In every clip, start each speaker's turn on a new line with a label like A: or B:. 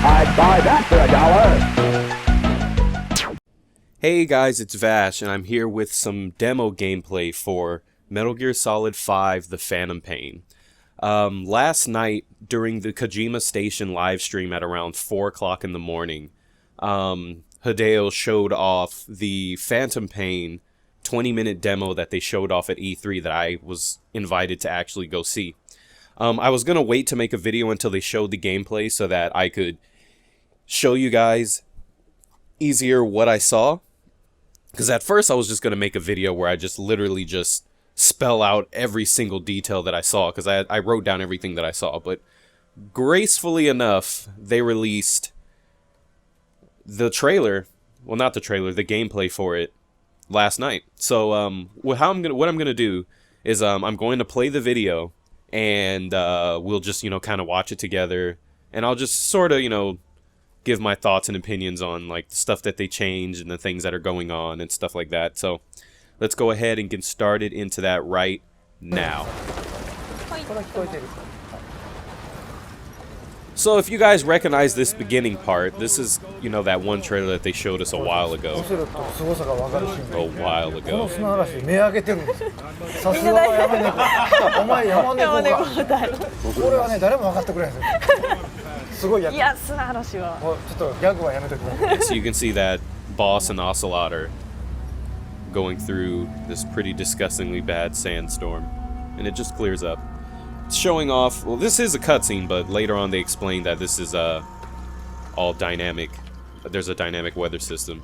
A: I'd buy that for $1.
B: Hey guys, it's Vash, and I'm here with some demo gameplay for Metal Gear Solid 5: The Phantom Pain. Last night, during the Kojima Station live stream at around 4 o'clock in the morning, Hideo showed off the Phantom Pain 20-minute demo that they showed off at E3 that I was invited to actually go see. I was going to wait to make a video until they showed the gameplay so that I could show you guys easier what I saw. Because at first I was just going to make a video where I just literally just spell out every single detail that I saw, because I wrote down everything that I saw. But gracefully enough, they released the trailer, well, not the trailer, the gameplay for it last night. So what I'm gonna do is I'm going to play the video, and we'll just kind of watch it together, and I'll just sort of give my thoughts and opinions on like the stuff that they changed and the things that are going on and stuff like that. So let's go ahead and get started into that right now. So if you guys recognize this beginning part, this is, that one trailer that they showed us a while ago. So you can see that Boss and Ocelot are going through this pretty disgustingly bad sandstorm, and it just clears up. It's showing off, well, this is a cutscene, but later on they explain that this is all dynamic. There's a dynamic weather system.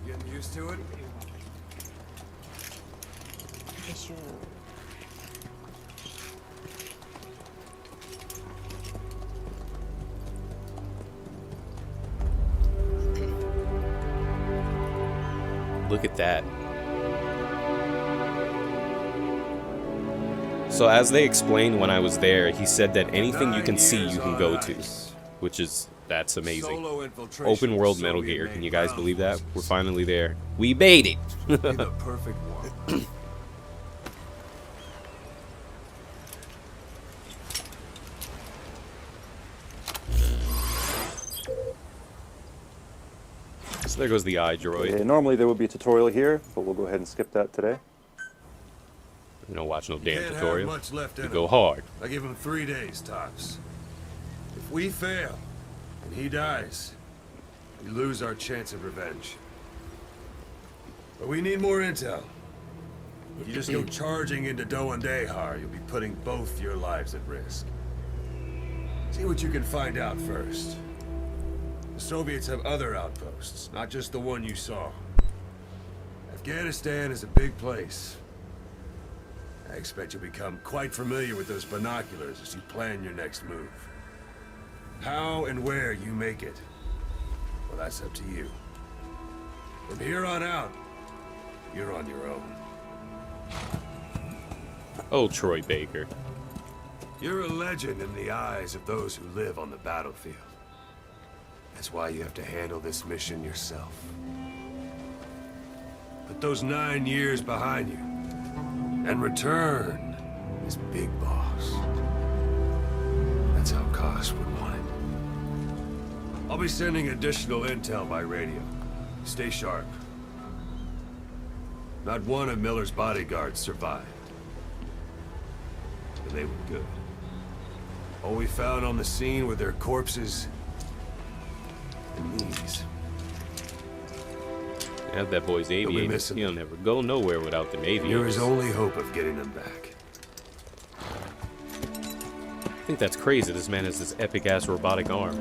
C: Getting used to it?
B: Look at that. So as they explained when I was there, he said that anything you can see you can go to, which is, that's amazing. Open world Metal Gear. Can you guys believe that? We're finally there. We made it.
C: The perfect one.
B: So there goes the eye droid.
D: Okay, normally there would be a tutorial here, but we'll go ahead and skip that today.
B: We don't watch no damn
C: Can't
B: tutorial.
C: have much left in
B: We go
C: him.
B: hard.
C: I give him 3 days tops. If we fail and he dies, we lose our chance of revenge. But we need more intel. If you just go charging into Doandehar, you'll be putting both your lives at risk. See what you can find out first. The Soviets have other outposts, not just the one you saw. Afghanistan is a big place. I expect you'll become quite familiar with those binoculars as you plan your next move. How and where you make it, well, that's up to you. From here on out, you're on your own.
B: Oh, Troy Baker.
C: You're a legend in the eyes of those who live on the battlefield. That's why you have to handle this mission yourself. Put those 9 years behind you, and return as Big Boss. That's how Koss would want it. I'll be sending additional intel by radio. Stay sharp. Not one of Miller's bodyguards survived. And they were good. All we found on the scene were their corpses and knees.
B: Yeah, that boy's aviators. He'll never go nowhere without them aviators.
C: You're his only hope of getting them back.
B: I think that's crazy. This man has this epic-ass robotic arm.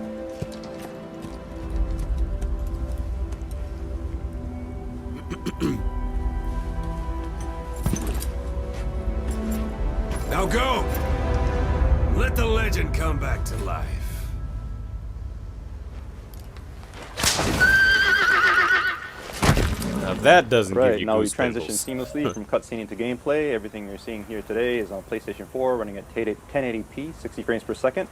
C: Now go! Let the legend come back to life.
B: Now that doesn't give
D: Right,
B: you
D: now we
B: goose
D: transition
B: pimples.
D: seamlessly from cutscene into gameplay. Everything you're seeing here today is on PlayStation 4, running at 1080p, 60 frames per second.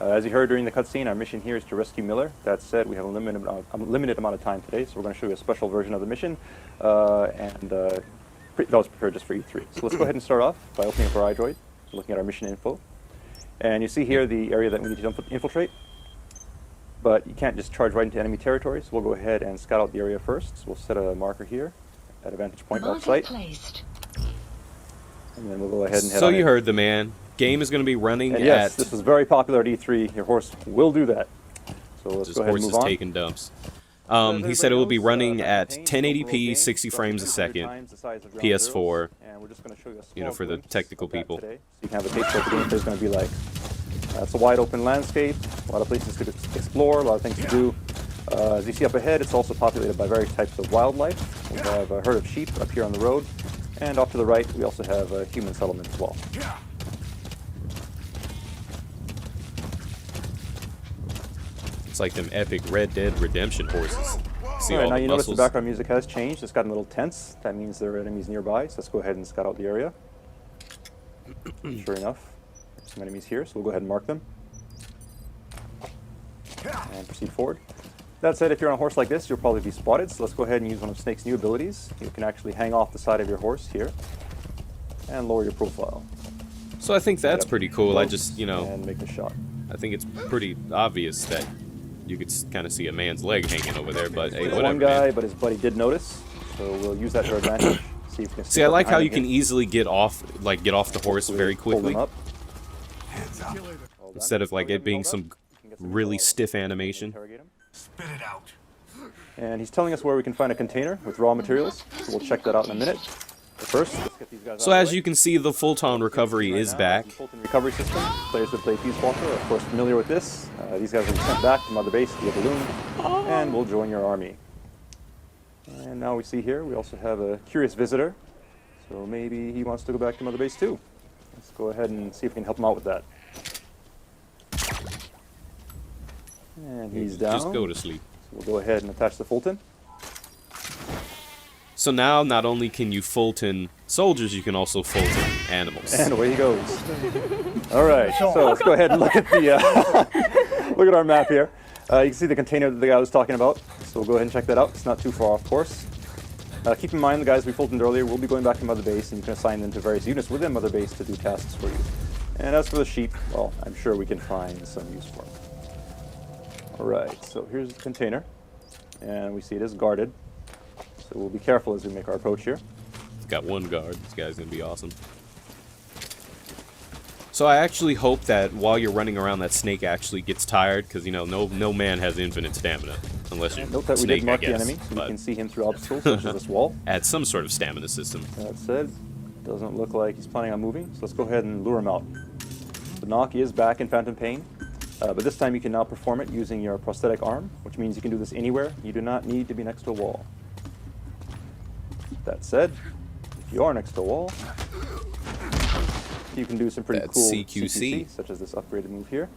D: As you heard during the cutscene, our mission here is to rescue Miller. That said, we have a limited amount of time today, so we're going to show you a special version of the mission, that was prepared just for you three. So let's go ahead and start off by opening up our iDroid, looking at our mission info. And you see here the area that we need to infiltrate, but you can't just charge right into enemy territory, so we'll go ahead and scout out the area first. So we'll set a marker here at a vantage point outside. And then we'll go ahead and head
B: So
D: on
B: you
D: in.
B: heard the man. Game is going to be running
D: And yes,
B: at...
D: this is very popular at E3. Your horse will do that. So let's
B: Just
D: go ahead and
B: horses
D: move on.
B: taking dumps. He said it will be running at 1080p, 60 frames a second, PS4, you know, for the technical people.
D: So you can have a taste of what the gameplay is going to be like. It's a wide open landscape, a lot of places to explore, a lot of things to do. As you see up ahead, it's also populated by various types of wildlife. We have a herd of sheep up here on the road, and off to the right, we also have a human settlement as well.
B: It's like them epic Red Dead Redemption horses. See
D: Alright,
B: all
D: now
B: the
D: you notice the
B: muscles?
D: background music has changed. It's gotten a little tense. That means there are enemies nearby, so let's go ahead and scout out the area. Sure enough, there's some enemies here, so we'll go ahead and mark them. And proceed forward. That said, if you're on a horse like this, you'll probably be spotted, so let's go ahead and use one of Snake's new abilities. You can actually hang off the side of your horse here and lower your profile.
B: So I think that's pretty cool. I just, you know,
D: And make a shot.
B: I think it's pretty obvious that you could kind of see a man's leg hanging over there, but hey,
D: There's
B: whatever,
D: one guy,
B: man.
D: but his buddy did notice, so we'll use that to our advantage. See if we can
B: See, I like how you can
D: eat
B: easily get off the horse very quickly,
D: Up.
B: instead of like it being some really stiff animation.
C: Spit it out.
D: And he's telling us where we can find a container with raw materials, so we'll check that out in a minute. But first, let's get these guys
B: So
D: out of
B: as
D: the way.
B: you can see, the Fulton recovery
D: Right
B: is
D: now,
B: back.
D: the Fulton recovery system. Players that play Peace Walker are of course familiar with this. These guys will be sent back to Mother Base via balloon, and will join your army. And now we see here, we also have a curious visitor. So maybe he wants to go back to Mother Base too. Let's go ahead and see if we can help him out with that. And he's down.
B: Just go to sleep.
D: So we'll go ahead and attach the Fulton.
B: So now, not only can you Fulton soldiers, you can also Fulton animals.
D: And away he goes. All right, so let's go ahead and look at the look at our map here. You can see the container that the guy was talking about. So we'll go ahead and check that out. It's not too far off course. Keep in mind the guys we Fultoned earlier will be going back to Mother Base, and you can assign them to various units within Mother Base to do tasks for you. And as for the sheep, well, I'm sure we can find some use for them. All right, so here's the container, and we see it is guarded. So we'll be careful as we make our approach here.
B: It's got one guard. This guy's gonna be awesome. So I actually hope that while you're running around, that Snake actually gets tired, because you know no man has infinite stamina unless you're
D: Note that we
B: Snake,
D: did mark
B: I
D: the
B: guess,
D: enemy, so we
B: but
D: can see him through obstacles such as this wall.
B: add some sort of stamina system.
D: That said, doesn't look like he's planning on moving, so let's go ahead and lure him out. The knock is back in Phantom Pain, but this time you can now perform it using your prosthetic arm, which means you can do this anywhere. You do not need to be next to a wall. That said, if you are next to a wall, you can do some pretty
B: That's
D: cool
B: CQC.
D: such as this upgraded move here.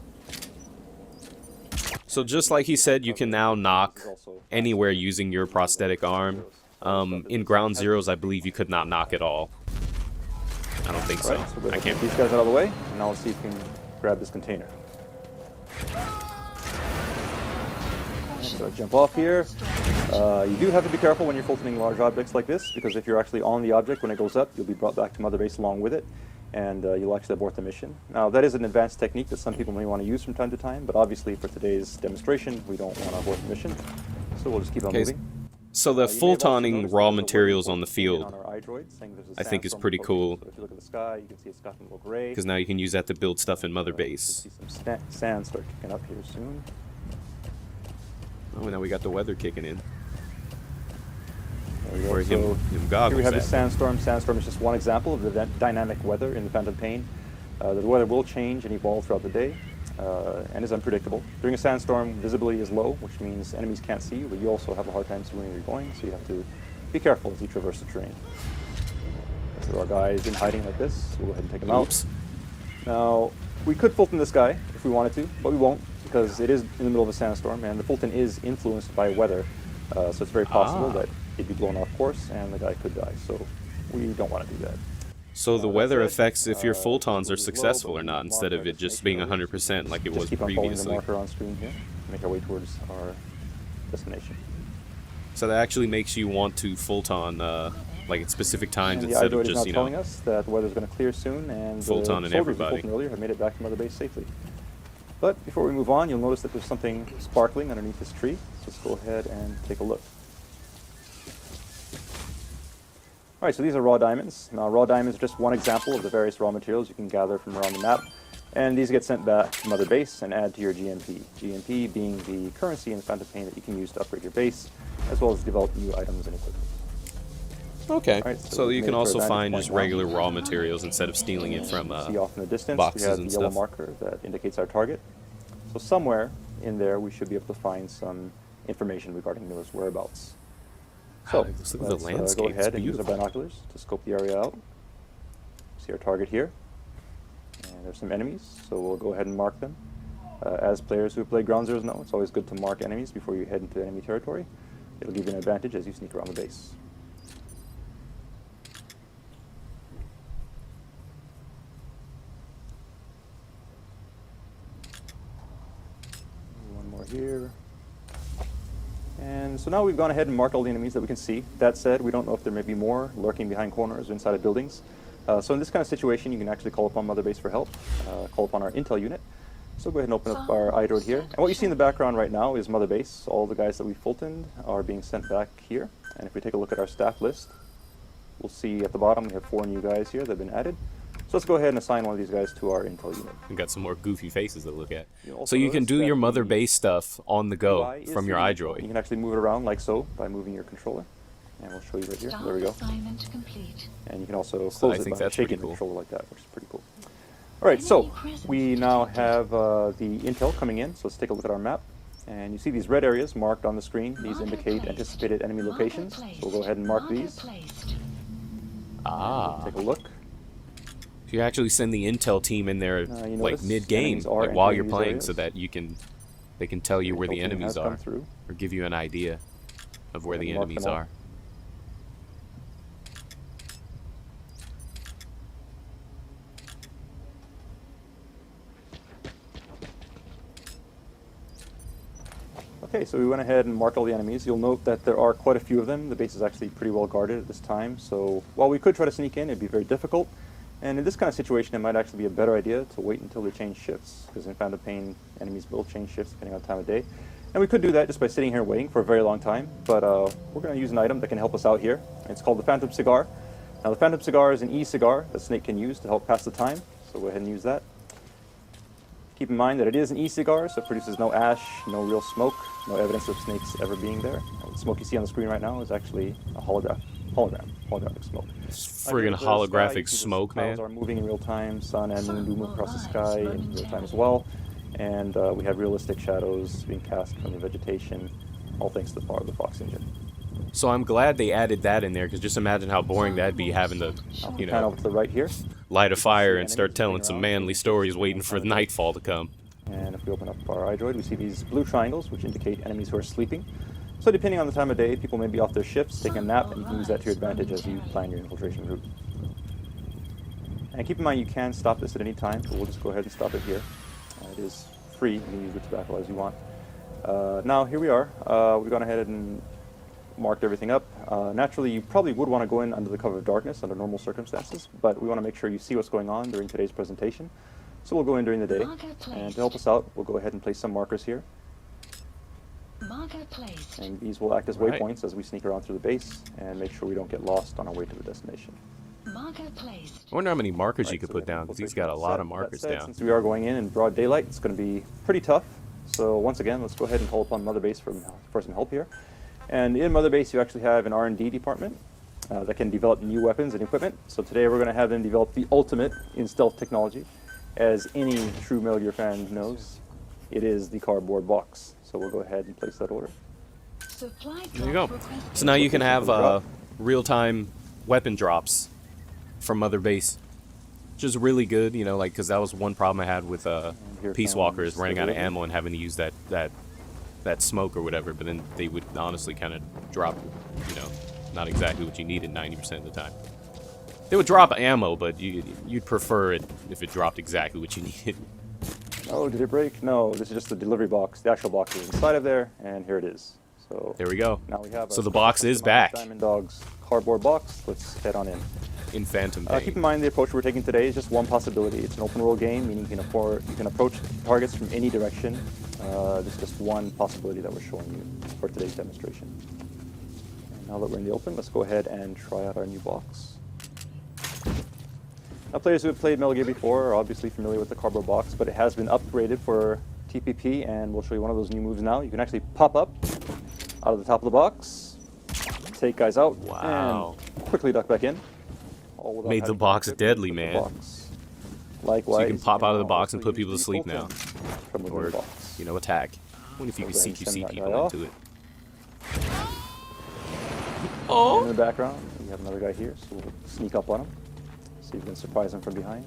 B: So just like he said, you can now knock anywhere using your prosthetic arm. In Ground Zeroes, I believe you could not knock at all. I don't think so.
D: Alright, so we'll go
B: I
D: ahead and
B: can't.
D: get these guys out of the way, and now let's see if we can grab this container. So jump off here. You do have to be careful when you're Fultoning large objects like this, because if you're actually on the object when it goes up, you'll be brought back to Mother Base along with it, and you'll actually abort the mission. Now, that is an advanced technique that some people may want to use from time to time, but obviously for today's demonstration, we don't want to abort the mission, so we'll just keep on
B: Okay,
D: moving.
B: So the
D: You may have also
B: Fultoning
D: noticed
B: raw
D: there's a
B: materials
D: word
B: on the
D: Fulton
B: field,
D: on our iDroid saying there's a
B: I think is
D: sandstorm
B: pretty
D: approaching.
B: cool.
D: So if you look at the sky, you can see it's gotten a little gray.
B: because now you can use that to build stuff in Mother
D: You
B: Base.
D: can see some sand start kicking up here soon.
B: Oh, now we got the weather kicking in.
D: There we go.
B: Or him
D: So here we
B: goggles
D: have the
B: at.
D: sandstorm. Sandstorm is just one example of the dynamic weather in the Phantom Pain. The weather will change and evolve throughout the day, and is unpredictable. During a sandstorm, visibility is low, which means enemies can't see you, but you also have a hard time seeing where you're going, so you have to be careful as you traverse the terrain. So there are guys in hiding like this, so we'll go ahead and take them
B: Oops.
D: out. Now, we could Fulton this guy if we wanted to, but we won't, because it is in the middle of a sandstorm, and the Fulton is influenced by weather, so it's very possible that he'd be blown off course, and the guy could die, so we don't want to do that.
B: So the
D: That
B: weather
D: said,
B: affects if your Fultons
D: we'll
B: are
D: be low,
B: successful
D: but
B: or
D: we
B: not,
D: can
B: instead
D: mark
B: of
D: our
B: it just being
D: destination
B: 100% like it was
D: Just keep on following the
B: previously.
D: marker on screen here. Make our way towards our destination.
B: So that actually makes you want to Fulton like at specific times
D: And the
B: instead of
D: iDroid is now
B: just, you
D: telling
B: know,
D: us that the weather's going to clear soon, and the
B: Fulton and
D: soldiers we
B: everybody.
D: Fulton earlier have made it back to Mother Base safely. But before we move on, you'll notice that there's something sparkling underneath this tree. So let's go ahead and take a look. Alright, so these are raw diamonds. Now, raw diamonds are just one example of the various raw materials you can gather from around the map. And these get sent back to Mother Base and add to your GMP. GMP being the currency in the Phantom Pain that you can use to upgrade your base, as well as develop new items and equipment.
B: Okay,
D: Alright,
B: so
D: we've
B: you
D: made
B: can
D: it to our
B: also
D: vantage
B: find
D: point
B: just
D: now.
B: regular raw materials instead of stealing it from
D: See off in the distance, we
B: boxes
D: have the
B: and
D: yellow
B: stuff.
D: marker that indicates our target. So somewhere in there, we should be able to find some information regarding those whereabouts. So
B: Wow, let's look at
D: let's
B: the landscape.
D: go
B: It's
D: ahead and use our
B: beautiful.
D: binoculars to scope the area out. See our target here. And there's some enemies, so we'll go ahead and mark them. As players who play Ground Zeroes know, it's always good to mark enemies before you head into enemy territory. It'll give you an advantage as you sneak around the base. One more here. And so now we've gone ahead and marked all the enemies that we can see. That said, we don't know if there may be more lurking behind corners or inside of buildings. So in this kind of situation, you can actually call upon Mother Base for help, call upon our intel unit. So go ahead and open up our iDroid here. And what you see in the background right now is Mother Base. All the guys that we Fultoned are being sent back here. And if we take a look at our staff list, we'll see at the bottom we have 4 new guys here that have been added. So let's go ahead and assign one of these guys to our intel unit.
B: We got some more goofy faces to look at.
D: You'll
B: So
D: also
B: you can
D: notice
B: do
D: that
B: your Mother
D: the
B: Base stuff on the go
D: UI is
B: from your
D: hidden.
B: iDroid.
D: You can actually move it around like so by moving your controller. And we'll show you right here. There we go.
A: Assignment complete.
D: And you can also
B: So
D: close
B: I
D: it
B: think
D: by
B: that's
D: shaking
B: pretty
D: the
B: cool.
D: controller like that, which is pretty cool. All right, so we now have the intel coming in. So let's take a look at our map. And you see these red areas marked on the screen. These indicate anticipated enemy locations. So we'll go ahead and mark these.
B: Ah.
D: Take a look.
B: So you actually send the intel team in there
D: You
B: like
D: notice
B: mid-game,
D: enemies are
B: like while
D: entering
B: you're
D: these
B: playing,
D: areas.
B: so that they can tell you where the
D: Intel team
B: enemies
D: has come
B: are,
D: through.
B: or give you an idea of where
D: Go
B: the
D: ahead and mark
B: enemies
D: them all.
B: are.
D: Okay, so we went ahead and marked all the enemies. You'll note that there are quite a few of them. The base is actually pretty well guarded at this time, so while we could try to sneak in, it'd be very difficult. And in this kind of situation, it might actually be a better idea to wait until they change shifts, because in Phantom Pain, enemies will change shifts depending on the time of day. And we could do that just by sitting here waiting for a very long time, but we're going to use an item that can help us out here. It's called the Phantom Cigar. Now, the Phantom Cigar is an e-cigar that Snake can use to help pass the time, so go ahead and use that. Keep in mind that it is an e-cigar, so it produces no ash, no real smoke, no evidence of snakes ever being there. The smoke you see on the screen right now is actually a holographic smoke.
B: It's
D: Here
B: friggin'
D: at the sky, you
B: holographic
D: see the
B: smoke,
D: clouds
B: man.
D: are moving in real time. Sun and moon do move across the sky in real time as well. And we have realistic shadows being cast from the vegetation, all thanks to the power of the Fox engine.
B: So I'm glad they added that in there, because just imagine how boring that'd be having to, you
D: Pan
B: know,
D: over to the right here.
B: light a fire and
D: enemies
B: start
D: moving
B: telling some
D: around,
B: manly
D: so
B: stories waiting for the nightfall to come.
D: And if we open up our iDroid, we see these blue triangles, which indicate enemies who are sleeping. So depending on the time of day, people may be off their shifts, taking a nap, and you can use that to your advantage as you plan your infiltration route. And keep in mind, you can stop this at any time, but we'll just go ahead and stop it here. It is free. You can use the tobacco as you want. Now, here we are. We've gone ahead and marked everything up. Naturally, you probably would want to go in under the cover of darkness under normal circumstances, but we want to make sure you see what's going on during today's presentation. So we'll go in during the day, and to help us out, we'll go ahead and place some markers here.
A: Marker placed.
D: And these will act as
B: Right.
D: waypoints as we sneak around through the base and make sure we don't get lost on our way to the destination.
A: Marker placed.
B: I wonder how many markers you
D: Right,
B: could
D: so
B: put
D: we have
B: down, because
D: infiltration
B: he's got a lot
D: set.
B: of markers
D: That said,
B: down.
D: Since we are going in broad daylight, it's going to be pretty tough. So once again, let's go ahead and call upon Mother Base for some help here. And in Mother Base, you actually have an R&D department that can develop new weapons and equipment. So today we're going to have them develop the ultimate in stealth technology. As any true Metal Gear fan knows, it is the cardboard box. So we'll go ahead and place that order.
A: Supply
B: There you go.
A: drop requested.
B: So now you can have
D: Drop.
B: real-time weapon drops from Mother Base, which is really good, you know, like, because that was one problem I had with
D: here
B: Peace Walkers,
D: comes
B: running
D: the
B: out of
D: delivery.
B: ammo and having to use that smoke or whatever, but then they would honestly kind of drop, you know, not exactly what you needed 90% of the time. They would drop ammo, but you'd prefer it if it dropped exactly what you needed.
D: Oh, did it break? No, this is just the delivery box. The actual box is inside of there, and here it is. So
B: There we go.
D: now we have
B: So
D: our
B: the box is back
D: Diamond Dog's cardboard box. Let's head on in.
B: in Phantom
D: Keep
B: Pain.
D: in mind the approach we're taking today is just one possibility. It's an open world game, meaning you can approach targets from any direction. This is just one possibility that we're showing you for today's demonstration. And now that we're in the open, let's go ahead and try out our new box. Now, players who have played Metal Gear before are obviously familiar with the cardboard box, but it has been upgraded for TPP, and we'll show you one of those new moves now. You can actually pop up out of the top of the box, take guys out,
B: Wow.
D: and quickly duck back in. All without
B: Made the
D: having to
B: box
D: grip
B: deadly,
D: the
B: man.
D: box. Likewise,
B: So you can pop out of the box and
D: also
B: put people to
D: use the
B: sleep now.
D: Fulton from within
B: Or,
D: the box.
B: you know, attack. What if you
D: Go
B: could
D: ahead and
B: CQC
D: send that
B: people
D: guy
B: into it?
D: And in the background, we have another guy here, so we'll sneak up on him. See if we can surprise him from behind.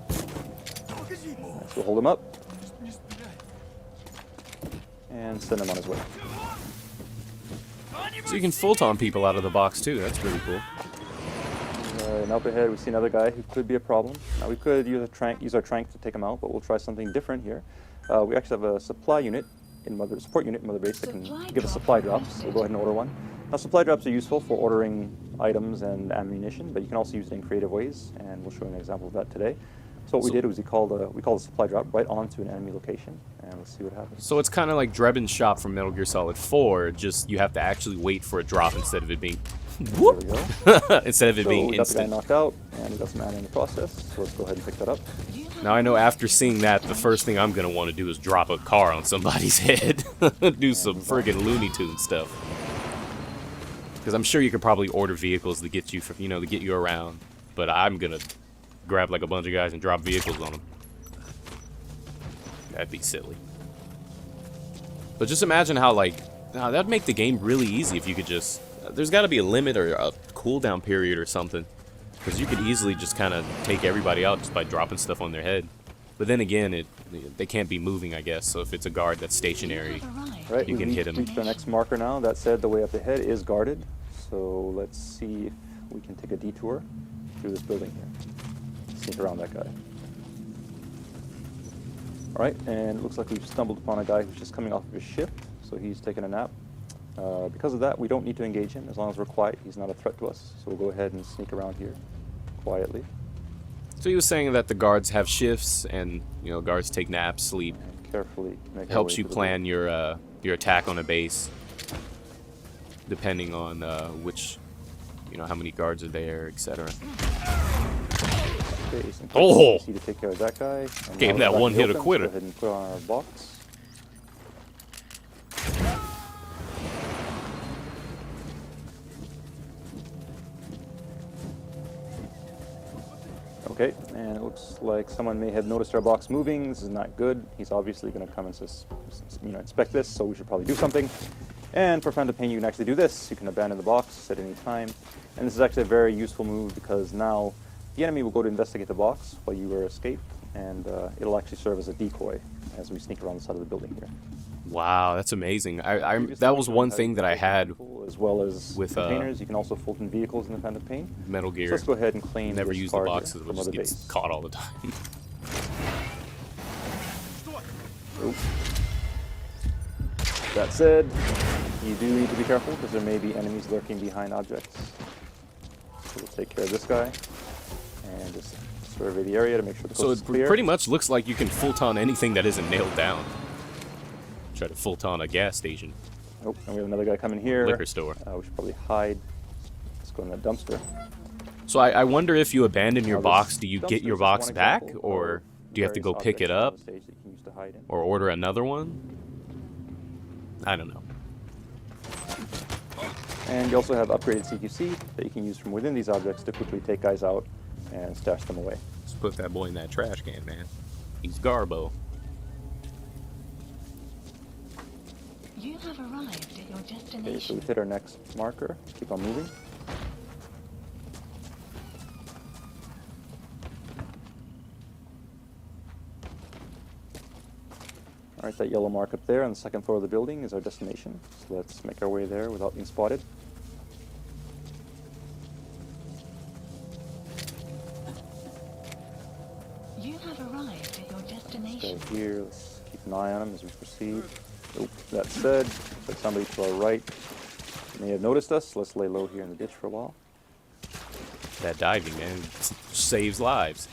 D: So we'll hold him up and send him on his way.
B: So you can Fulton people out of the box too. That's really cool.
D: And up ahead, we see another guy who could be a problem. Now we could use our trank to take him out, but we'll try something different here. We actually have a supply unit support unit in Mother Base that can give us supply drops. We'll go ahead and order one. Now, supply drops are useful for ordering items and ammunition, but you can also use it in creative ways, and we'll show you an example of that today. So what we did was we called a supply drop right onto an enemy location, and let's see what happens.
B: So it's kind of like Drebin's shop from Metal Gear Solid 4, just you have to actually wait for a drop instead of it being
D: There we go.
B: instead of it
D: So
B: being
D: we got the guy
B: instant.
D: knocked out, and we got some ammo in the process. So let's go ahead and pick that up.
B: Now I know after seeing that, the first thing I'm gonna want to do is drop a car on somebody's head, do some friggin' Looney Tunes stuff. Because I'm sure you could probably order vehicles to get you, to get you around. But I'm gonna grab like a bunch of guys and drop vehicles on them. That'd be silly. But just imagine how that'd make the game really easy if you could just. There's got to be a limit or a cooldown period or something. Because you could easily just kind of take everybody out just by dropping stuff on their head. But then again, they can't be moving, I guess. So if it's a guard that's stationary,
D: Right,
B: you can hit him.
D: Reached our next marker now. That said, the way up ahead is guarded. So let's see if we can take a detour through this building here. Sneak around that guy. All right, and it looks like we've stumbled upon a guy who's just coming off of his ship. So he's taking a nap. Because of that, we don't need to engage him. As long as we're quiet, he's not a threat to us. So we'll go ahead and sneak around here quietly.
B: So he was saying that the guards have shifts, and guards take naps, sleep.
D: And carefully make our
B: Helps
D: way
B: you
D: to the
B: plan your attack on a base, depending on which, how many guards are there, etc.
D: Okay, some
B: Oh!
D: to take care of that guy. And
B: Gave
D: now
B: that
D: we're back
B: one
D: in the
B: hit a
D: open,
B: quitter.
D: Go ahead and put on our box. Okay, and it looks like someone may have noticed our box moving. This is not good. He's obviously going to come and inspect this, so we should probably do something. And for Phantom Pain, you can actually do this. You can abandon the box at any time. And this is actually a very useful move because now the enemy will go to investigate the box while you escape, and it'll actually serve as a decoy as we sneak around the side of the building here.
B: Wow, that's amazing.
D: Previously,
B: That was
D: we
B: one
D: had
B: thing that I had
D: as well as
B: with,
D: containers. You can also Fulton vehicles in the Phantom Pain.
B: Metal
D: So
B: Gear.
D: let's go ahead and claim
B: Never
D: this
B: use the
D: car here
B: boxes,
D: from
B: which just
D: Mother
B: gets
D: Base.
B: caught all the time.
D: Oop. That said, you do need to be careful because there may be enemies lurking behind objects. So we'll take care of this guy and just survey the area to make sure the
B: So
D: coast
B: it
D: is clear.
B: pretty much looks like you can Fulton anything that isn't nailed down. Try to Fulton a gas station,
D: Oh, and we have another guy coming here.
B: liquor store.
D: We should probably hide. Let's go in that dumpster.
B: So I wonder if you abandon your
D: Now,
B: box,
D: this
B: do you
D: dumpster
B: get
D: is
B: your
D: just
B: box
D: one
B: back,
D: example
B: or
D: of
B: do you have to go
D: various
B: pick it
D: objects on
B: up,
D: the stage that you can use to hide in.
B: or order another one? I don't know.
D: And you also have upgraded CQC that you can use from within these objects to quickly take guys out and stash them away.
B: Just put that boy in that trash can, man. He's Garbo.
A: You have arrived at your
D: Okay, so
A: destination.
D: we've hit our next marker. Keep on moving. All right, that yellow mark up there on the second floor of the building is our destination. So let's make our way there without being spotted. here. Let's keep an eye on them as we proceed. Nope. That said, looks like somebody to our right may have noticed us. Let's lay low here in the ditch for a while.
B: That diving, man, saves lives.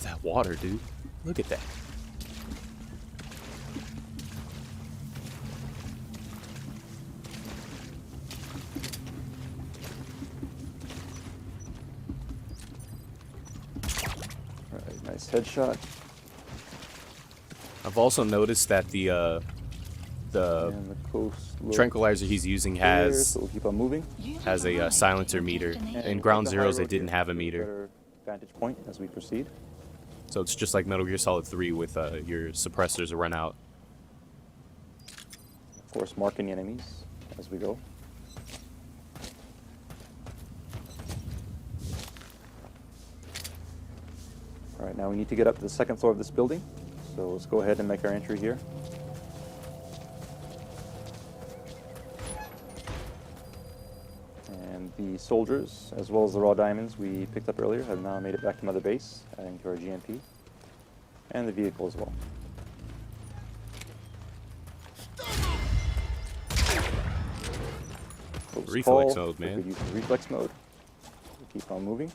B: That water, dude. Look at that.
D: Alright, nice headshot.
B: I've also noticed that the
D: And the coast looks
B: tranquilizer he's using
D: clear,
B: has
D: so we'll keep on moving.
B: has a silencer meter. In Ground Zeroes, it didn't have a meter.
D: Better vantage point as we proceed.
B: So it's just like Metal Gear Solid 3 with your suppressors run out.
D: Of course, marking enemies as we go. Alright, now we need to get up to the second floor of this building. So let's go ahead and make our entry here. And the soldiers, as well as the raw diamonds we picked up earlier, have now made it back to Mother Base, adding to our GMP. And the vehicle as well. Close
B: Reflex
D: call.
B: mode, man.
D: We use reflex mode. We keep on moving.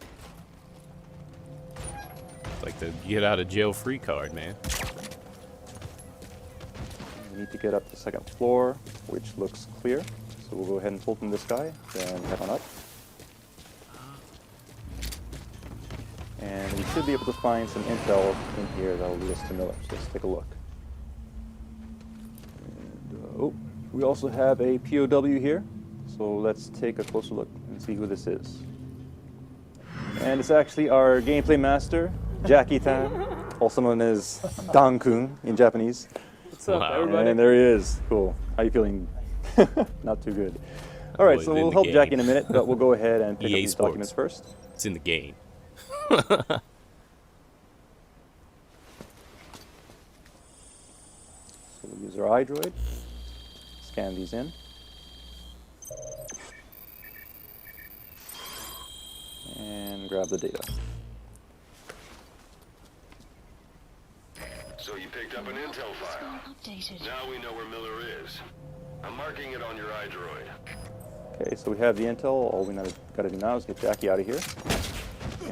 B: It's like the get out of jail free card, man.
D: We need to get up to the second floor, which looks clear. So we'll go ahead and Fulton this guy, then head on up. And we should be able to find some intel in here that will lead us to Miller. So let's take a look. And, oh, we also have a POW here. So let's take a closer look and see who this is. And it's actually our gameplay master, Jackie Tan, also known as Dan-kun in Japanese.
E: What's up,
B: Wow.
E: everybody?
D: And there he is. Cool. How you feeling? Not too good. All right,
B: Boy,
D: so
B: it's in
D: we'll
B: the
D: help
B: game.
D: Jackie in a minute, but we'll go ahead and pick up
B: EA
D: these
B: Sports.
D: documents first.
B: It's in the game.
D: So we'll use our iDroid, scan these in. And grab the data.
C: So you picked up an intel file.
A: Updated.
C: Now we know where Miller is. I'm marking it on your iDroid.
D: Okay, so we have the intel. All we got to do now is get Jackie out of here.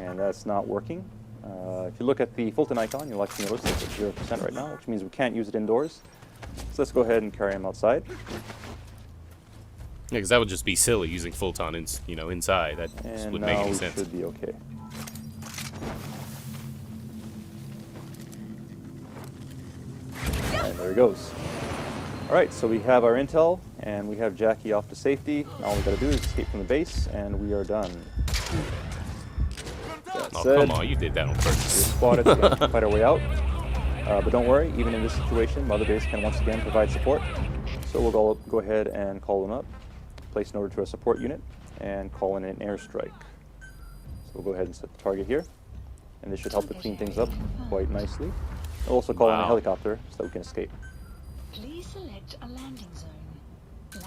D: And that's not working. If you look at the Fulton icon, you'll actually notice it's at 0% right now, which means we can't use it indoors. So let's go ahead and carry him outside.
B: Yeah, because that would just be silly using Fulton inside. That just
D: And
B: wouldn't make
D: now
B: any
D: we
B: sense.
D: should be okay. And there he goes. All right, so we have our intel, and we have Jackie off to safety. Now all we got to do is escape from the base, and we are done. That
B: Oh,
D: said,
B: come on, you did that on
D: we're
B: purpose.
D: spotted to fight our way out. But don't worry, even in this situation, Mother Base can once again provide support. So we'll go ahead and call them up, place an order to a support unit, and call in an airstrike. So we'll go ahead and set the target here, and this should help to clean things up quite nicely. We'll also call in a
B: Wow.
D: helicopter so that we can escape.
A: Please select a landing zone.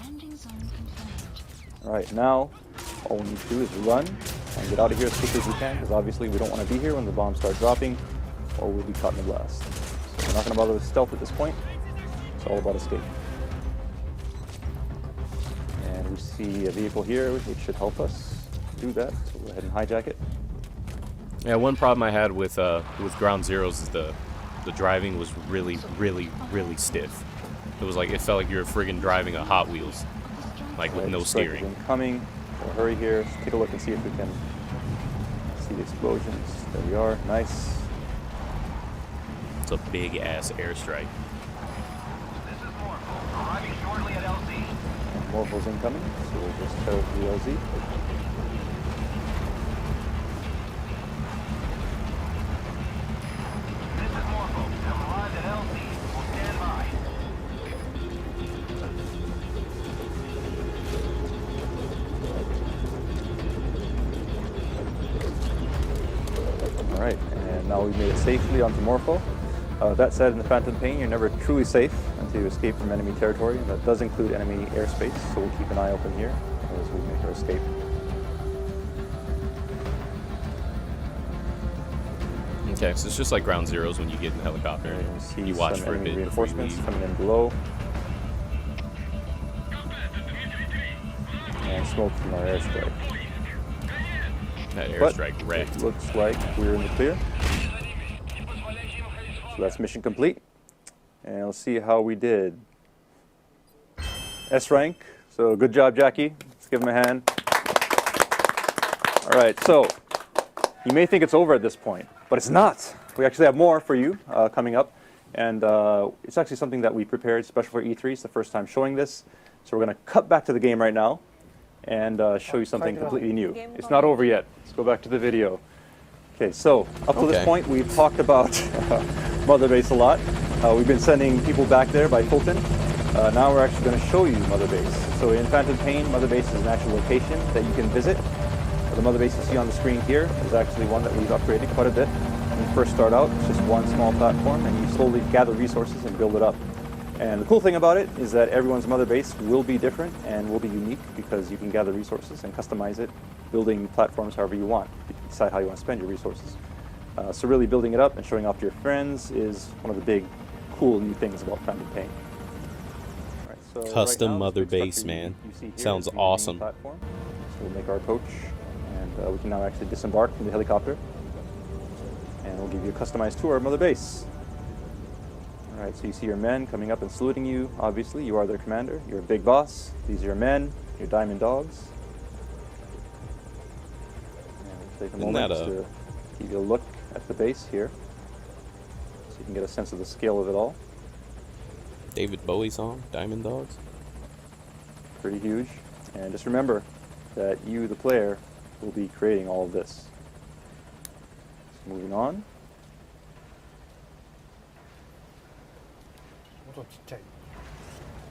A: Landing zone confirmed.
D: All right, now all we need to do is run and get out of here as quickly as we can, because obviously we don't want to be here when the bombs start dropping, or we'll be caught in the blast. So we're not going to bother with stealth at this point. It's all about escape. And we see a vehicle here, which should help us do that. So we'll go ahead and hijack it.
B: Yeah, one problem I had with Ground Zeroes is the driving was really, really, really stiff. It was like it felt like you were friggin' driving a Hot Wheels, like with
D: Right,
B: no
D: strike is
B: steering.
D: incoming. We'll hurry here. Let's take a look and see if we can see the explosions. There we are. Nice.
B: It's a big ass airstrike.
F: This is Morpho, arriving shortly at LZ.
D: And Morpho's incoming, so we'll just tear up the LZ.
F: This is Morpho, have arrived at LZ. We'll stand by.
D: All right, and now we've made it safely onto Morpho. That said, in the Phantom Pain, you're never truly safe until you escape from enemy territory, and that does include enemy airspace, so we'll keep an eye open here as we make our escape.
B: context, it's just like Ground Zeroes when you get in the helicopter.
D: You see
B: You watch
D: some
B: for a
D: enemy
B: bit before you
D: reinforcements
B: leave.
D: coming in below. And smoke from our airstrike.
B: That
D: But
B: airstrike wrecked.
D: it looks like we're in the clear. So that's mission complete. And let's see how we did. S rank. So good job, Jackie. Let's give him a hand. All right, so you may think it's over at this point, but it's not. We actually have more for you coming up. And it's actually something that we prepared special for E3. It's the first time showing this. So we're going to cut back to the game right now and show you something completely new. It's not over yet. Let's go back to the video. Okay, so up to this
B: Okay.
D: point, we've talked about Mother Base a lot. We've been sending people back there by Fulton. Now we're actually going to show you Mother Base. So in Phantom Pain, Mother Base is an actual location that you can visit. The Mother Base you see on the screen here is actually one that we've upgraded quite a bit. When you first start out, it's just one small platform, and you slowly gather resources and build it up. And the cool thing about it is that everyone's Mother Base will be different and will be unique because you can gather resources and customize it, building platforms however you want. You can decide how you want to spend your resources. So really building it up and showing off to your friends is one of the big, cool new things about Phantom Pain. All right, so
B: Custom
D: right now,
B: Mother
D: this big
B: Base,
D: structure
B: man.
D: you see here
B: Sounds
D: is the main
B: awesome.
D: platform. So we'll make our approach, and we can now actually disembark from the helicopter. And we'll give you a customized tour of Mother Base. All right, so you see your men coming up and saluting you. Obviously, you are their commander. You're a big boss. These are your men, your diamond dogs. And we'll take a
B: Isn't
D: moment
B: that
D: just to give you a look at the base here, so you can get a sense of the scale of it all.
B: David Bowie song, Diamond Dogs.
D: Pretty huge. And just remember that you, the player, will be creating all of this. So moving on.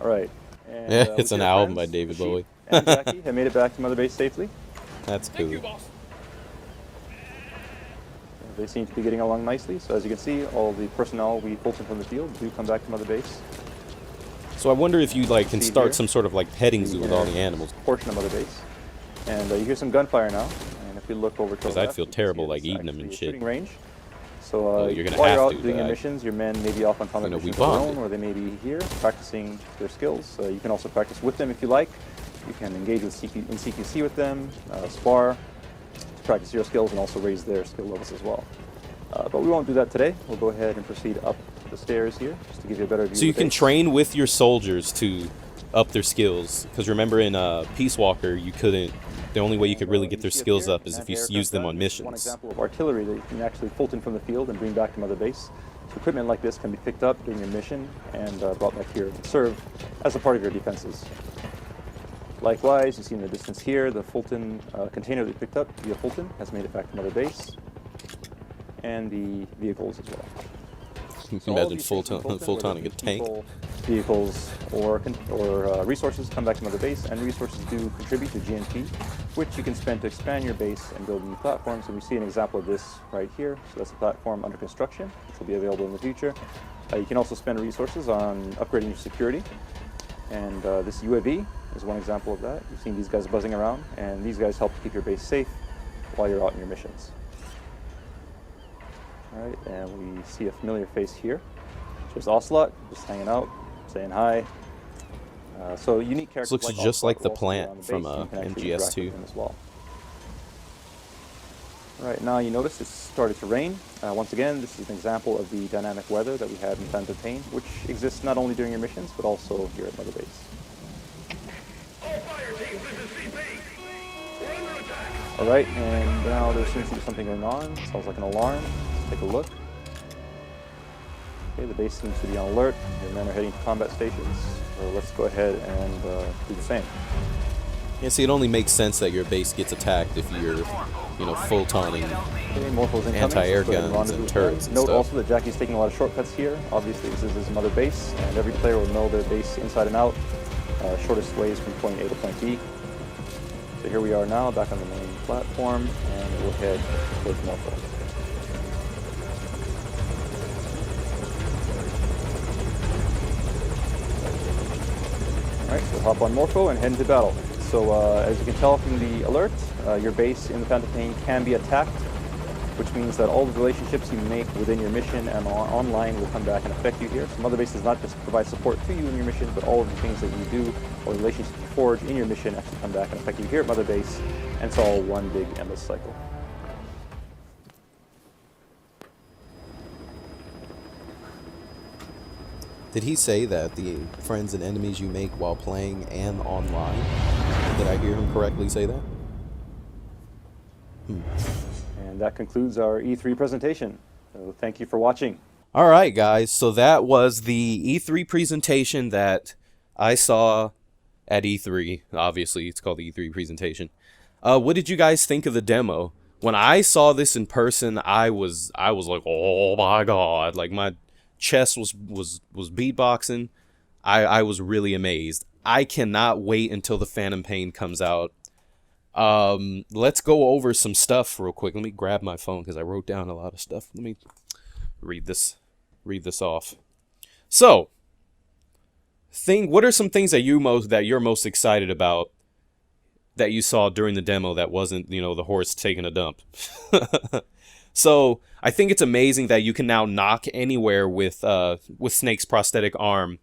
D: All right. And,
B: Yeah,
D: with
B: it's an
D: your
B: album by
D: friends,
B: David
D: Sheep
B: Bowie.
D: and Jackie have made it back to Mother Base safely.
B: That's cool.
D: They seem to be getting along nicely. So as you can see, all the personnel we Fulton from the field do come back to Mother Base.
B: So I wonder if you like can
D: See
B: start
D: here?
B: some sort of like petting zoo with all the
D: inner
B: animals.
D: Portion of Mother Base. And you hear some gunfire now. And if we look over to
B: 'Cause
D: the
B: I'd
D: left,
B: feel
D: you can
B: terrible,
D: see
B: like,
D: it's
B: eating them and
D: actually a
B: shit.
D: shooting range. So
B: Oh, you're gonna
D: while
B: have
D: you're out
B: to,
D: doing your
B: but
D: missions, your men may be off on combat
B: You know, we
D: missions of their
B: bonded.
D: own, or they may be here practicing their skills. You can also practice with them if you like. You can engage with in CQC with them, spar, to practice your skills and also raise their skill levels as well. But we won't do that today. We'll go ahead and proceed up the stairs here, just to give you a better view
B: So you
D: of the
B: can
D: base.
B: train with your soldiers to up their skills. Because remember in Peace Walker, you couldn't. The only way you could really
D: And,
B: get
D: you
B: their
D: see up
B: skills
D: here,
B: up is if you
D: anti-aircraft
B: use them
D: gun.
B: on
D: This is one
B: missions.
D: example of artillery that you can actually Fulton from the field and bring back to Mother Base. So equipment like this can be picked up during your mission and brought back here and serve as a part of your defenses. Likewise, you see in the distance here, the Fulton container that we picked up via Fulton has made it back to Mother Base, and the vehicles as well.
B: You
D: So
B: can
D: all of
B: imagine
D: these things in
B: Fulton
D: whether
B: a tank.
D: people, vehicles, or resources come back to Mother Base, and resources do contribute to GNP, which you can spend to expand your base and build new platforms. And we see an example of this right here. So that's a platform under construction, which will be available in the future. You can also spend resources on upgrading your security. And this UAV is one example of that. You've seen these guys buzzing around, and these guys help to keep your base safe while you're out on your missions. All right, and we see a familiar face here. There's Ocelot, just hanging out, saying hi. So unique characters.
B: looks
D: like
B: just
D: Ocelot
B: like the
D: will also be
B: plant
D: around the
B: from,
D: base, so you can actually
B: MGS2.
D: interact with them as well. All right, now you notice it's started to rain. Once again, this is an example of the dynamic weather that we have in Phantom Pain, which exists not only during your missions, but also here at Mother Base. All right, and now there seems to be something going on. Sounds like an alarm. Let's take a look. Okay, the base seems to be on alert. Your men are heading to combat stations. So let's go ahead and do the same.
B: Yeah, see, it only makes sense that your base gets attacked if you're, full-toning.
D: Okay, Morphos incoming.
B: Anti-air
D: Let's go ahead
B: guns
D: rendezvous
B: and
D: with
B: turrets
D: them.
B: and
D: Note
B: stuff.
D: also that Jackie's taking a lot of shortcuts here. Obviously, this is his Mother Base, and every player will know their base inside and out. Shortest ways from point A to point B. So here we are now, back on the main platform, and we'll head towards Morpho. Alright, so hop on Morpho and head into battle. So as you can tell from the alert, your base in the Phantom Pain can be attacked which means that all the relationships you make within your mission and online will come back and affect you here. So Mother Base does not just provide support to you in your mission, but all of the things that you do or relationships you forge in your mission actually come back and affect you here at Mother Base, and it's all one big endless cycle.
B: Did he say that the friends and enemies you make while playing and online? Did I hear him correctly say that?
D: And that concludes our E3 presentation. So thank you for watching.
B: All right, guys. So that was the E3 presentation that I saw at E3. Obviously, it's called the E3 presentation. What did you guys think of the demo? When I saw this in person, I was like, oh my god! Like my chest was beatboxing. I was really amazed. I cannot wait until the Phantom Pain comes out. Let's go over some stuff real quick. Let me grab my phone because I wrote down a lot of stuff. Let me read this off. So, what are some things that you're most excited about that you saw during the demo that wasn't, the horse taking a dump? So, I think it's amazing that you can now knock anywhere with Snake's prosthetic arm.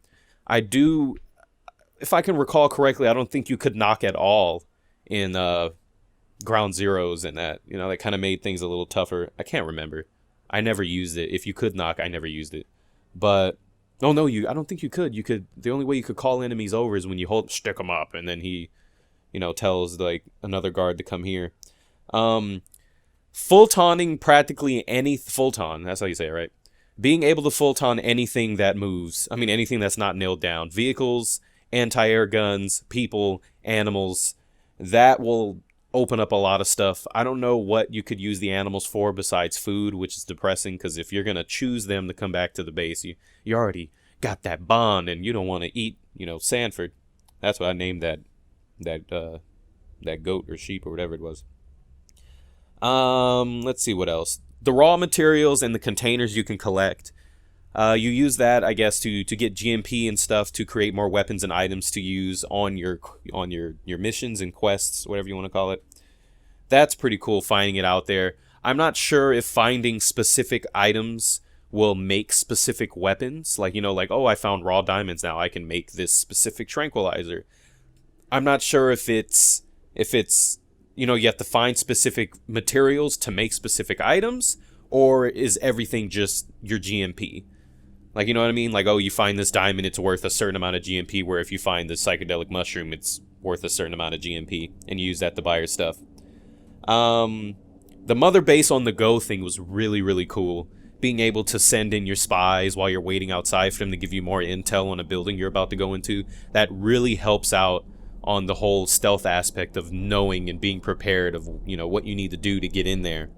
B: If I can recall correctly, I don't think you could knock at all in Ground Zeroes and that. That kind of made things a little tougher. I can't remember. I never used it. If you could knock, I never used it. But, I don't think you could. The only way you could call enemies over is when you stick them up, and then he, tells, like, another guard to come here. Fultoning practically Fulton, that's how you say it, right? Being able to Fulton anything that moves. I mean, anything that's not nailed down. Vehicles, anti-air guns, people, animals. That will open up a lot of stuff. I don't know what you could use the animals for besides food, which is depressing, because if you're going to choose them to come back to the base, you already got that bond, and you don't want to eat, Sanford. That's what I named that goat or sheep or whatever it was. Let's see what else. The raw materials and the containers you can collect. You use that, I guess, to get GMP and stuff to create more weapons and items to use on your missions and quests, whatever you want to call it. That's pretty cool, finding it out there. I'm not sure if finding specific items will make specific weapons. Like, oh, I found raw diamonds, now I can make this specific tranquilizer. I'm not sure if it's you have to find specific materials to make specific items, or is everything just your GMP? Like, you know what I mean? Like, oh, you find this diamond, it's worth a certain amount of GMP, where if you find this psychedelic mushroom, it's worth a certain amount of GMP, and you use that to buy your stuff. The Mother Base on the go thing was really, really cool. Being able to send in your spies while you're waiting outside for them to give you more intel on a building you're about to go into, that really helps out on the whole stealth aspect of knowing and being prepared of, what you need to do to get in there.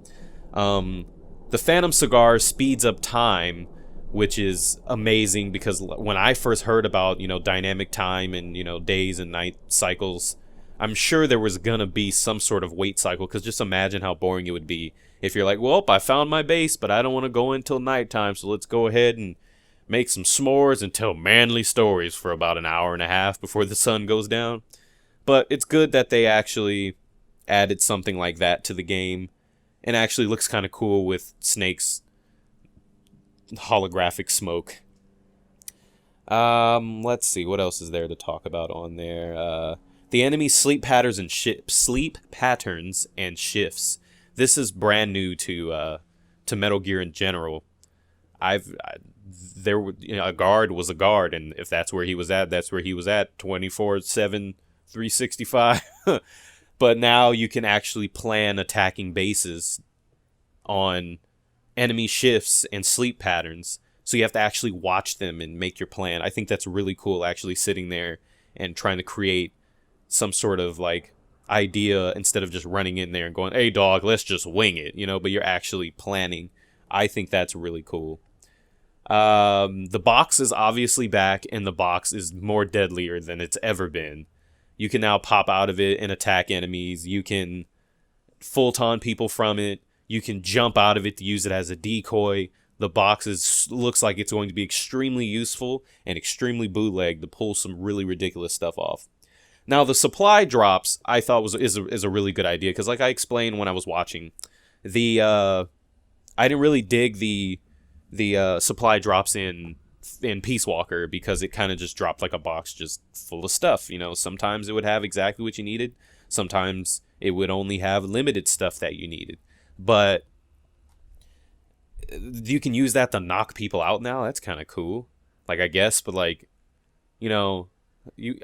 B: The Phantom Cigar speeds up time, which is amazing, because when I first heard about, dynamic time and, days and night cycles, I'm sure there was gonna be some sort of wait cycle, because just imagine how boring it would be if you're like, well, I found my base, but I don't want to go until nighttime, so let's go ahead and make some s'mores and tell manly stories for about an hour and a half before the sun goes down. But it's good that they actually added something like that to the game, and actually looks kind of cool with Snake's holographic smoke. Let's see, what else is there to talk about on there? The enemy's sleep patterns and shifts. This is brand new to Metal Gear in general. A guard was a guard, and if that's where he was at, that's where he was at 24/7, 365. But now you can actually plan attacking bases on enemy shifts and sleep patterns. So you have to actually watch them and make your plan. I think that's really cool, actually sitting there and trying to create some sort of like idea instead of just running in there and going, hey dog, let's just wing it, but you're actually planning. I think that's really cool. The box is obviously back, and the box is more deadlier than it's ever been. You can now pop out of it and attack enemies. You can Fulton people from it. You can jump out of it to use it as a decoy. The box looks like it's going to be extremely useful and extremely bootleg to pull some really ridiculous stuff off. Now, the supply drops I thought is a really good idea, because like I explained when I was watching, the I didn't really dig the supply drops in Peace Walker because it kind of just dropped like a box just full of stuff. You know, sometimes it would have exactly what you needed. Sometimes it would only have limited stuff that you needed. But you can use that to knock people out now. That's kind of cool. Like, I guess, but like, you know,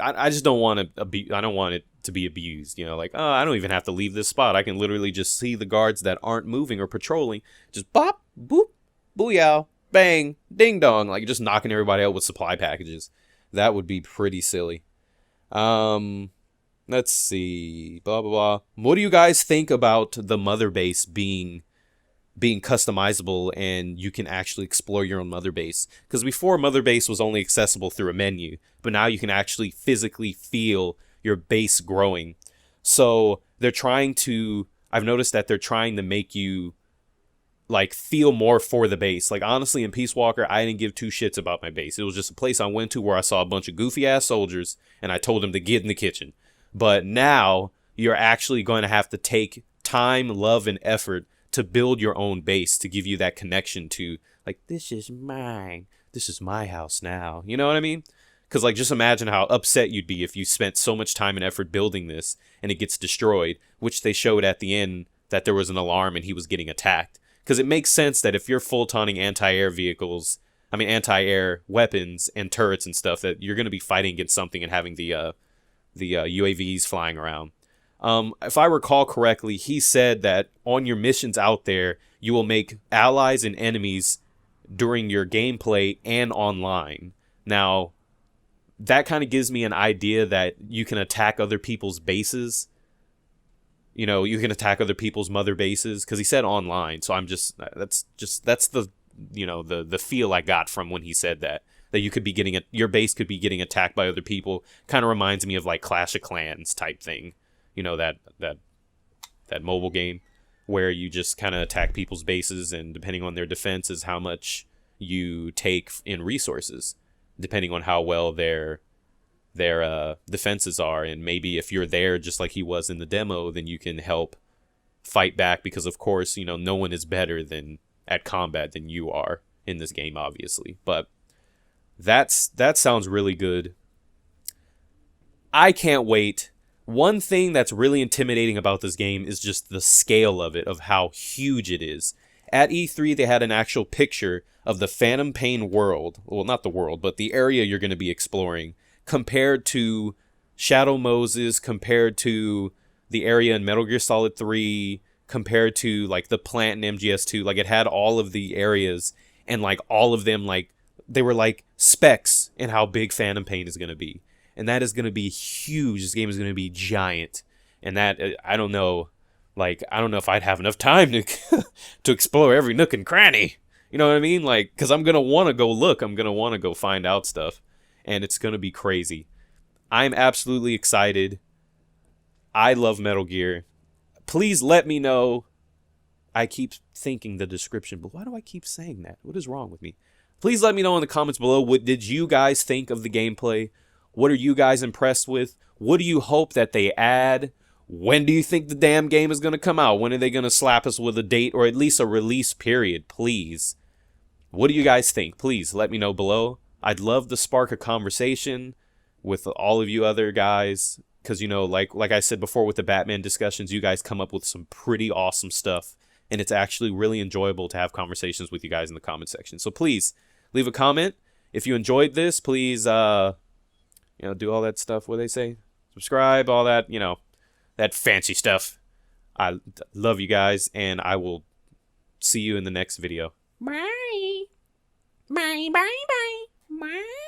B: I just don't want to I don't want it to be abused. You know, like, oh, I don't even have to leave this spot. I can literally just see the guards that aren't moving or patrolling. Just bop, boop, booyah, bang, ding dong, like just knocking everybody out with supply packages. That would be pretty silly. Let's see, blah blah blah. What do you guys think about the mother base being customizable and you can actually explore your own mother base? Because before, mother base was only accessible through a menu, but now you can actually physically feel your base growing. So they're trying to, I've noticed that they're trying to make you like feel more for the base. Like, honestly, in Peace Walker, I didn't give two shits about my base. It was just a place I went to where I saw a bunch of goofy ass soldiers and I told them to get in the kitchen. But now you're actually going to have to take time, love, and effort to build your own base, to give you that connection to, like, this is mine. This is my house now. You know what I mean? Because, like, just imagine how upset you'd be if you spent so much time and effort building this and it gets destroyed, which they showed at the end that there was an alarm and he was getting attacked. Because it makes sense that if you're Fultoning anti-air weapons and turrets and stuff, that you're going to be fighting against something and having the UAVs flying around. If I recall correctly, he said that on your missions out there, you will make allies and enemies during your gameplay and online. Now, that kind of gives me an idea that you can attack other people's bases. You know, you can attack other people's mother bases, because he said online. So that's the, you know, the feel I got from when he said that you could be getting your base could be getting attacked by other people. Kind of reminds me of like Clash of Clans type thing. You know, that mobile game where you just kind of attack people's bases, and depending on their defense is how much you take in resources, depending on how well their defenses are. And maybe if you're there just like he was in the demo, then you can help fight back, because of course, you know, no one is better at combat than you are in this game, obviously. But that sounds really good. I can't wait. One thing that's really intimidating about this game is just the scale of it, of how huge it is. At E3, they had an actual picture of the Phantom Pain world. Well, not the world, but the area you're going to be exploring, compared to Shadow Moses, compared to the area in Metal Gear Solid 3, compared to like the plant in MGS2. Like, it had all of the areas, and like all of them, like they were like specs in how big Phantom Pain is going to be. And that is going to be huge. This game is going to be giant. And that, I don't know, like, I don't know if I'd have enough time to to explore every nook and cranny. You know what I mean? Like, because I'm going to want to go look. I'm going to want to go find out stuff. And it's going to be crazy. I'm absolutely excited. I love Metal Gear. Please let me know. I keep thinking the description, but why do I keep saying that? What is wrong with me? Please let me know in the comments below. What did you guys think of the gameplay? What are you guys impressed with? What do you hope that they add? When do you think the damn game is going to come out? When are they going to slap us with a date, or at least a release period, please? What do you guys think? Please let me know below. I'd love to spark a conversation with all of you other guys, because, you know, like I said before with the Batman discussions, you guys come up with some pretty awesome stuff, and it's actually really enjoyable to have conversations with you guys in the comment section. So please leave a comment. If you enjoyed this, please you know, do all that stuff. What do they say? Subscribe, all that, you know, that fancy stuff. I love you guys, and I will see you in the next video.
A: Bye. Bye, bye, bye. Bye.